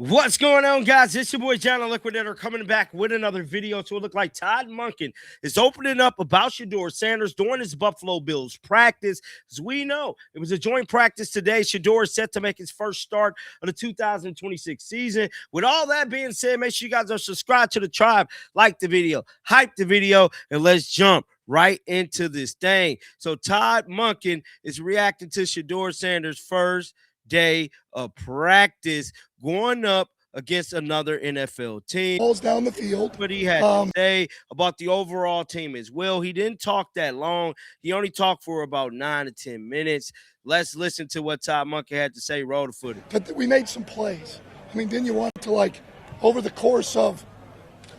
What's going on, guys? It's your boy John the Liquidator coming back with another video. So it looked like Todd Monken is opening up about Shedeur Sanders during his Buffalo Bills practice. As we know, it was a joint practice today. Shedeur is set to make his first start of the 2026 season. With all that being said, make sure you guys are subscribed to the tribe, like the video, hype the video, and let's jump right into this thing. So Todd Monken is reacting to Shedeur Sanders' first day of practice going up against another NFL team. Balls down the field. But he had to say about the overall team as well. He didn't talk that long. He only talked for about 9 to 10 minutes. Let's listen to what Todd Monken had to say. Roll the footage. But we made some plays. I mean, didn't you want to, like, over the course of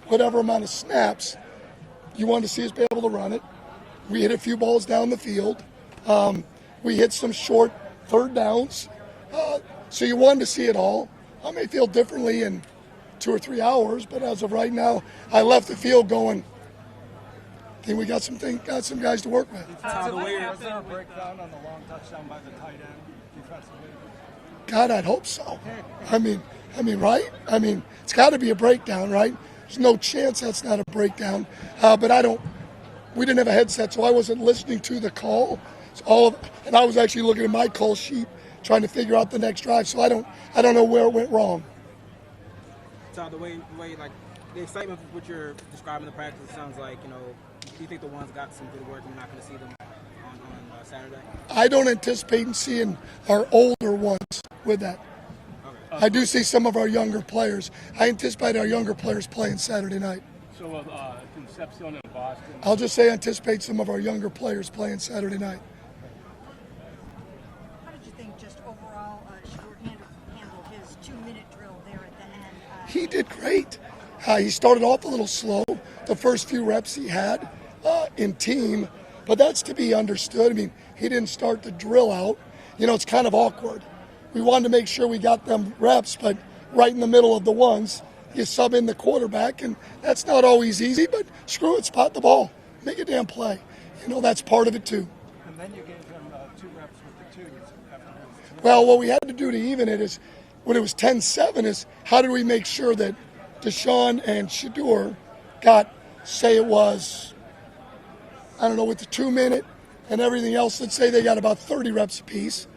whatever amount of snaps, you wanted to see us be able to run it. We hit a few balls down the field. We hit some short third downs. So you wanted to see it all. I may feel differently in 2 or 3 hours, but as of right now, I left the field going, I think we got some guys to work with. Was there a breakdown on the long touchdown by the tight end defensively? God, I'd hope so. I mean, right? I mean, it's got to be a breakdown, right? There's no chance that's not a breakdown. But we didn't have a headset, so I wasn't listening to the call. And I was actually looking at my call sheet, trying to figure out the next drive. So I don't know where it went wrong. So the way like the excitement of what you're describing the practice, it sounds like, do you think the ones got some good work and we're not going to see them on Saturday? I don't anticipate seeing our older ones with that. Okay. I do see some of our younger players. I anticipate our younger players playing Saturday night. So Concepcion in Boston. I'll just say I anticipate some of our younger players playing Saturday night. How did you think just overall Shedeur handled his 2-minute drill there at the end? He did great. He started off a little slow, the first few reps he had in team, but that's to be understood. I mean, he didn't start the drill out. It's kind of awkward. We wanted to make sure we got them reps, but right in the middle of the ones, you sub in the quarterback, and that's not always easy, but screw it, spot the ball, make a damn play. That's part of it too. And then you gave him 2 reps with the twos afterwards. Well, what we had to do to even it is, when it was 10-7, is how did we make sure that Deshaun and Shedeur got, say it was, I don't know, with the 2-minute and everything else, let's say they got about 30 reps apiece,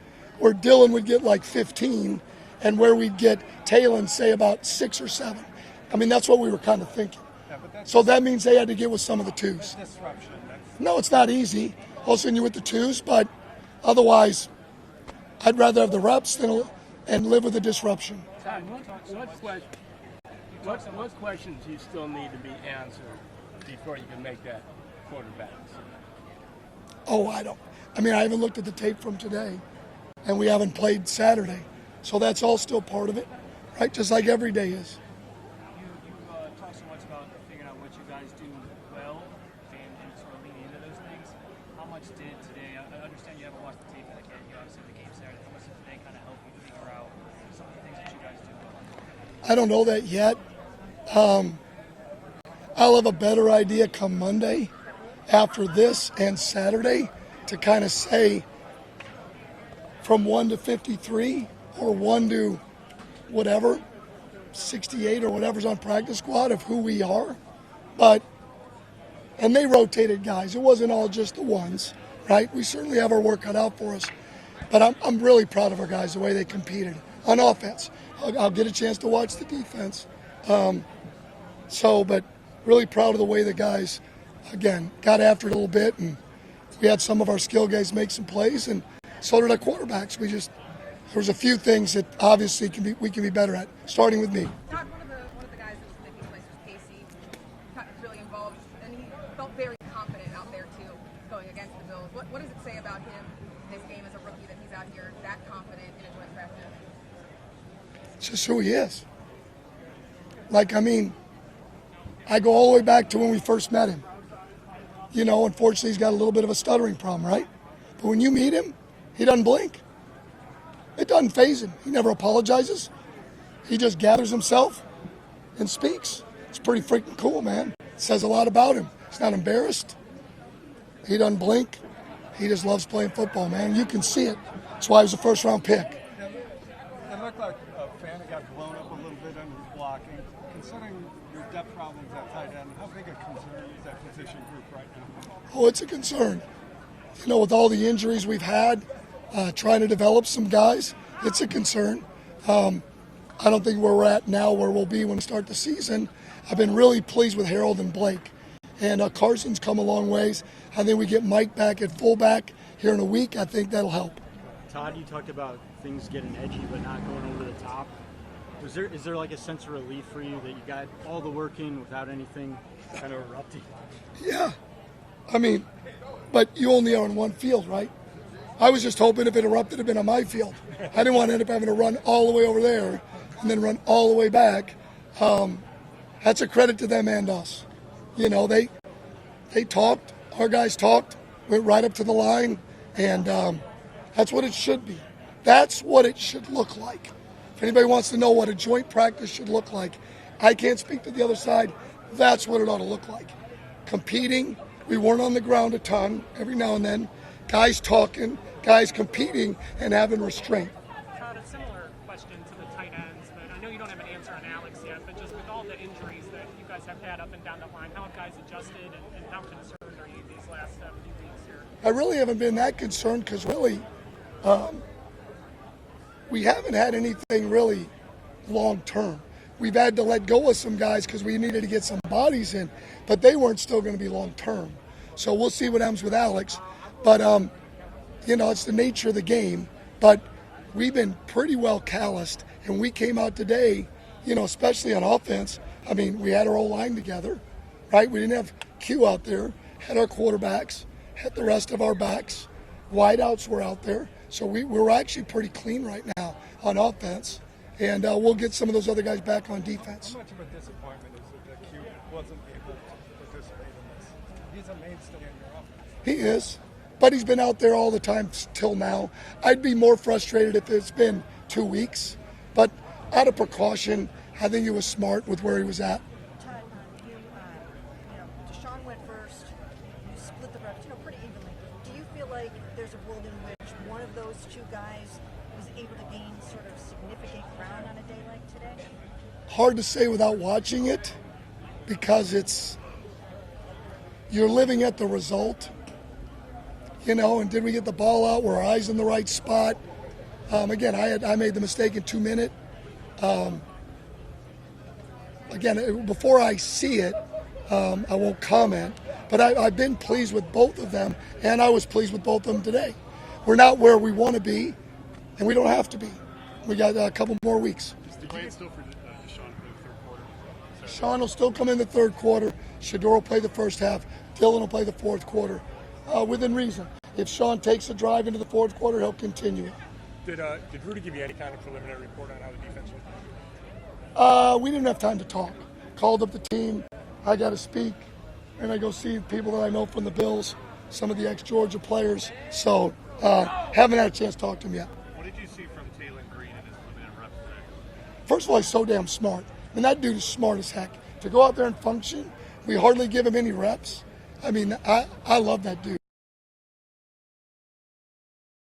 where Dylan would get like 15, and where we'd get Talon, say, about 6 or 7. I mean, that's what we were kind of thinking. Yeah, so that means they had to get with some of the twos. Disruption. No, it's not easy. Also, when you're with the twos, but otherwise, I'd rather have the reps and live with the disruption. Todd, what questions do you still need to be answered before you can make that quarterback decision? Oh, I haven't looked at the tape from today, and we haven't played Saturday. So that's all still part of it, right? Just like every day is. You talk so much about figuring out what you guys do well and sort of leaning into those things. How much did today, I understand you haven't watched the tape yet, you obviously the game Saturday, how much did today kind of help you figure out some of the things that you guys do well? I don't know that yet. I'll have a better idea come Monday after this and Saturday to kind of say from 1 to 53 or 1 to whatever, 68 or whatever's on practice squad of who we are. And they rotated guys. It wasn't all just the ones, right? We certainly have our work cut out for us. But I'm really proud of our guys, the way they competed on offense. I'll get a chance to watch the defense. But really proud of the way the guys, again, got after it a little bit. And we had some of our skill guys make some plays, and so did our quarterbacks. There was a few things that obviously we can be better at, starting with me. Todd, one of the guys that was making plays was Casey. Got really involved, and he felt very confident out there too, going against the Bills. What does it say about him, his game as a rookie, that he's out here that confident in a joint practice? It's just who he is. I go all the way back to when we first met him. Unfortunately, he's got a little bit of a stuttering problem, right? But when you meet him, he doesn't blink. It doesn't faze him. He never apologizes. He just gathers himself and speaks. It's pretty freaking cool, man. It says a lot about him. He's not embarrassed. He doesn't blink. He just loves playing football, man. You can see it. That's why he was a first-round pick. It looked like a fan that got blown showing up a little bit on his blocking. Considering your depth problems at tight end, how big a concern is that position group right now? Oh, it's a concern. You know, with all the injuries we've had, trying to develop some guys, it's a concern. I don't think where we're at now where we'll be when we start the season. I've been really pleased with Harold and Blake. And Carson's come a long ways. I think we get Mike back at fullback here in a week. I think that'll help. Todd, you talked about things getting edgy but not going over the top. Is there like a sense of relief for you that you got all the work in without anything kind of erupting? Yeah. I mean, but you only are on one field, right? I was just hoping if it erupted, it'd been on my field. I didn't want to end up having to run all the way over there and then run all the way back. That's a credit to them and us. You know, they talked, our guys talked, went right up to the line, and that's what it should be. That's what it should look like. If anybody wants to know what a joint practice should look like, I can't speak to the other side. That's what it ought to look like. Competing, we weren't on the ground a ton every now and then. Guys talking, guys competing, and having restraint. Todd, a similar question to the tight ends, but I know you don't have an answer on Alex yet, but just with all the injuries that you guys have had up and down the line, how have guys adjusted and how concerned are you these last few weeks here? I really haven't been that concerned because really we haven't had anything really long term. We've had to let go of some guys because we needed to get some bodies in, but they weren't still going to be long term. So we'll see what happens with Alex. But, you know, it's the nature of the game. But we've been pretty well calloused, and we came out today, you know, especially on offense. I mean, we had our whole line together, right? We didn't have Q out there, had our quarterbacks, had the rest of our backs. Wideouts were out there. So we're actually pretty clean right now on offense. And we'll get some of those other guys back on defense. How much of a disappointment is it that Q wasn't able to participate in this? He's a mainstay in your offense. He is. But he's been out there all the time till now. I'd be more frustrated if it's been 2 weeks. But out of precaution, I think he was smart with where he was at. Todd, Deshaun went first. You split the reps, pretty evenly. Do you feel like there's a world in which one of those two guys was able to gain sort of significant ground on a day like today? Hard to say without watching it because you're living at the result. You know, and did we get the ball out? Were our eyes in the right spot? Again, I made the mistake in 2 minutes. Again, before I see it, I won't comment. But I've been pleased with both of them, and I was pleased with both of them today. We're not where we want to be, and we don't have to be. We got a couple more weeks. Is the plan still for Deshaun for the third quarter? Sean will still come in the third quarter. Shedeur will play the first half. Dylan will play the fourth quarter. Within reason. If Sean takes a drive into the fourth quarter, he'll continue. Did Rudy give you any kind of preliminary report on how the defense went? We didn't have time to talk. Called up the team. I got to speak. And I go see people that I know from the Bills, some of the ex-Georgia players. So haven't had a chance to talk to him yet. What did you see from Taylor Green in his limited reps today? First of all, he's so damn smart. I mean, that dude is smart as heck. To go out there and function, we hardly give him any reps. I mean, I love that dude.